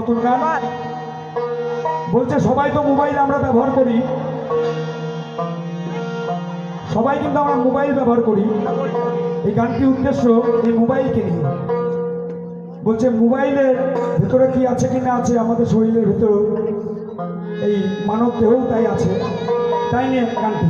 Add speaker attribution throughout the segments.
Speaker 1: নতুন গান বলছে সবাই তো মোবাইল আমরা ব্যবহার করি, সবাই কিন্তু আমরা মোবাইল ব্যবহার করি। এই গানটির উদ্দেশ্য এই মোবাইলকে নিয়ে। বলছে মোবাইলের ভিতরে কি আছে কি না আছে, আমাদের শরীরের ভিতরে এই মানব দেহও তাই আছে, তাই নিয়ে গানটি।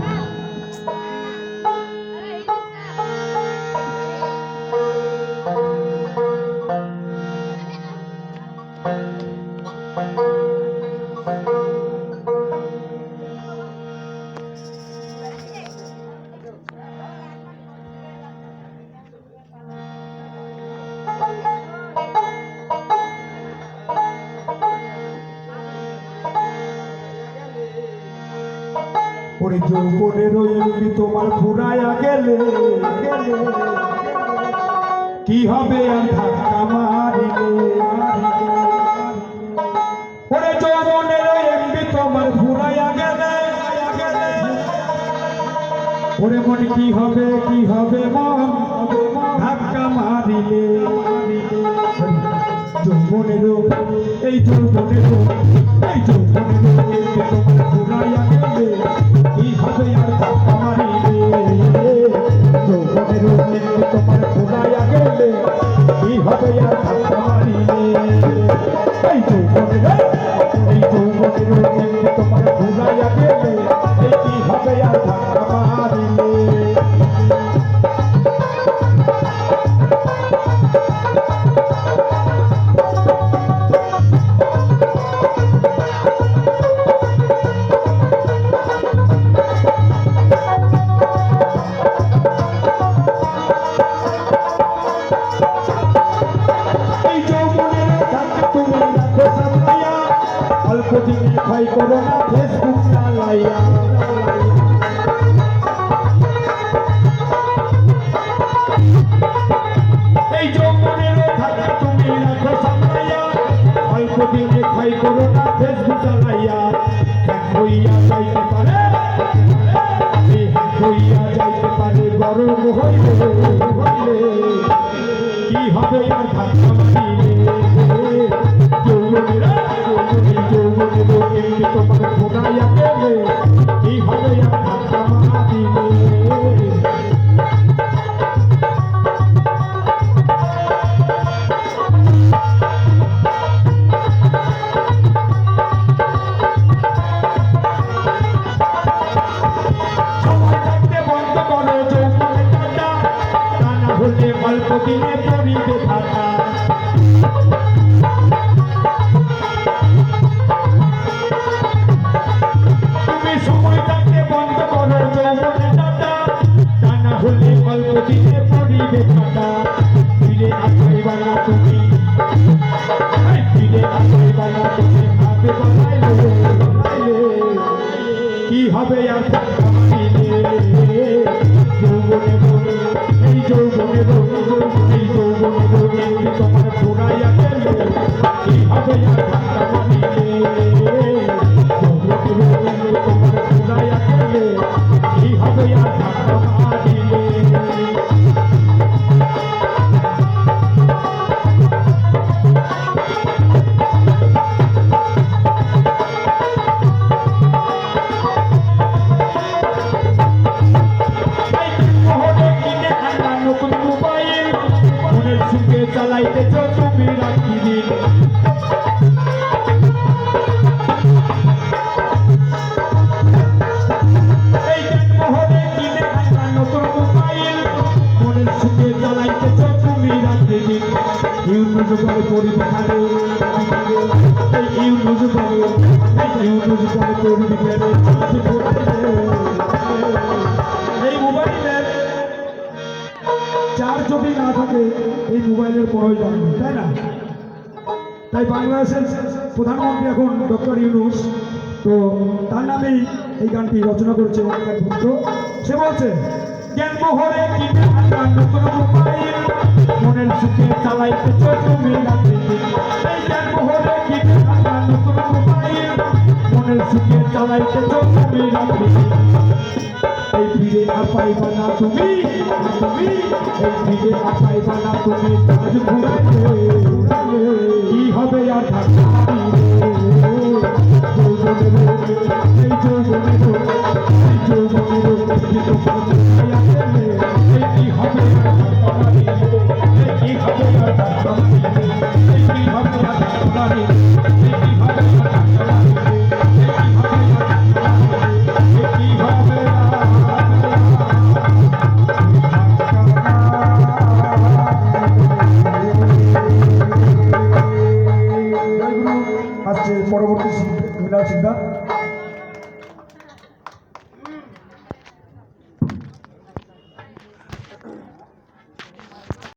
Speaker 1: ওরে যৌবনের এমনি তোমার ফুরাইয়া গেলে কি হবে আর ধাক্কা মারিলে। ওরে যৌবনের এমনি তোমার ফুরাইয়া গেলে ওরে মন কি হবে মন ধাক্কা মারিলে। যৌবনের এই যৌবনের এমনি তোমার ফুরাইয়া গেলে কি হবে আর ধাক্কা মারিলে। যৌবনের এমনি তোমার ফুরাইয়া গেলে কি হবে আর ধাক্কা মারিলে। এই যৌবনের এমনি তোমার ফুরাইয়া গেলে কি হবে আর ধাক্কা মারিলে। ভয় করো না ফেসবুক চালাইয়া, এই যৌবনের থাকা তুমি রাখো সামলাইয়া। অল্প দিনে ভয় করো না ফেসবুক চালাইয়া। হইয়া যাইতে পারে গরম হইলে কি হবে আর ধাক্কা মারিলে। যৌবনের এমনি তোমার ফুরাইয়া গেলে কি হবে আর ধাক্কা মারিলে। সময় থাকতে বন্ধ করো যৌবনের কাটা, তা না হলে অল্প দিনে পড়িবে ভাটা। ফিরে আসাইবা না তুমি ভাবে বানাইলে কি হবে আর ধাক্কা মারিলে। এই যৌবনে তোমার ফুরাইয়া গেলে কি হবে আর ধাক্কা মারিলে। তোমার ফুরাইয়া গেলে কি হবে আর ধাক্কা মারিলে। চালাইতেছ তুমি রাখি দিন, এই মোহনে কিনে আনলা নতুন মোবাইল। মনের সুখে চালাইতেছ তুমি রাখি দিন। ইউটিউব করে পড়িবে খালে ইউটিউব করে পড়িবে গেলে। এই মোবাইলের চার্জ যদি না থাকে এই মোবাইলের প্রয়োজন নেই, তাই না? তাই বাংলাদেশের প্রধানমন্ত্রী এখন ডক্টর ইউনূস, তো তার নামেই এই গানটি রচনা করেছে এক ভক্ত। সে বলছে জ্ঞান মোহরে কিনে আনলা নতুন মোবাইল, মনের সুখে চালাইতেছ তুমি রাখি দিন। এই জ্ঞান মোহরে কিনে আনলা নতুন মোবাইল, মনের সুখে চালাইতেছ তুমি রাখি দিন। এই ফিরে পাইবা না তুমি এই ফিরে পাইবা না তুমি কাজ ঘুরাইলে কি হবে আর ধাক্কা কি হবে কি হবে আসছে পরবর্তী সিদ্ধান্ত